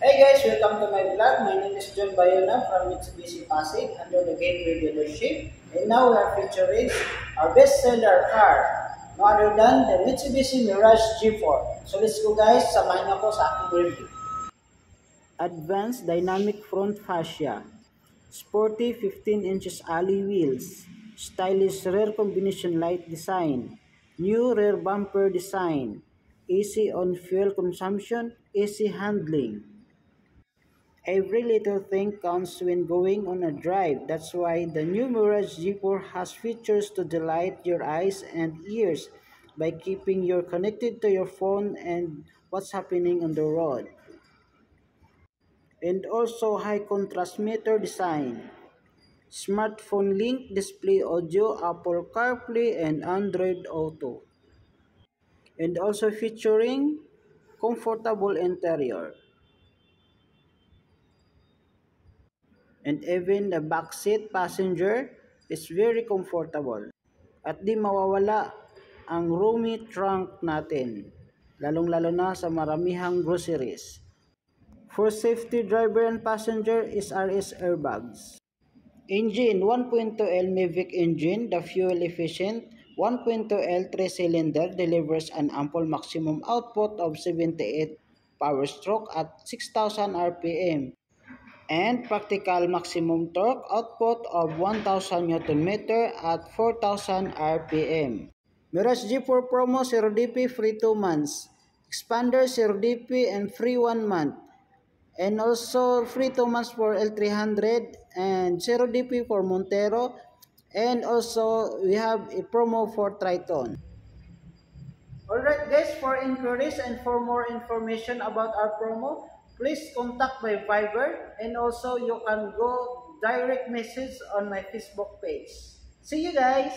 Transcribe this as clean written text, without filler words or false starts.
Hey guys, welcome to my vlog. My name is John Bayona from Mitsubishi Pasig under the Gateway dealership. And now we are featuring our best-seller car, no other than the Mitsubishi Mirage G4. So let's go guys, samahan niyo ako sa aking review. Advanced Dynamic Front Fascia, sporty 15 inches alloy wheels, stylish rear combination light design, new rear bumper design, easy on fuel consumption, easy handling. Every little thing counts when going on a drive. That's why the new Mirage G4 has features to delight your eyes and ears by keeping you connected to your phone and what's happening on the road. And also high contrast meter design, smartphone link display audio, Apple CarPlay and Android Auto. And also featuring comfortable interior. And even the backseat passenger is very comfortable. At di mawawala ang roomy trunk natin, lalong-lalo na sa maramihang groceries. For safety, driver and passenger is RS airbags. Engine 1.2L Mavic engine, the fuel efficient 1.2L 3-cylinder delivers an ample maximum output of 78 power stroke at 6,000 RPM and practical maximum torque output of 1,000 Nm at 4,000 RPM. Mirage G4 Promo 0DP free 2 months, Expander 0DP and free 1 month, and also free 2 months for L300 and 0DP for Montero, and also we have a promo for Triton. Alright guys, for inquiries and for more information about our promo, please contact my Viber and also you can go direct message on my Facebook page. See you guys!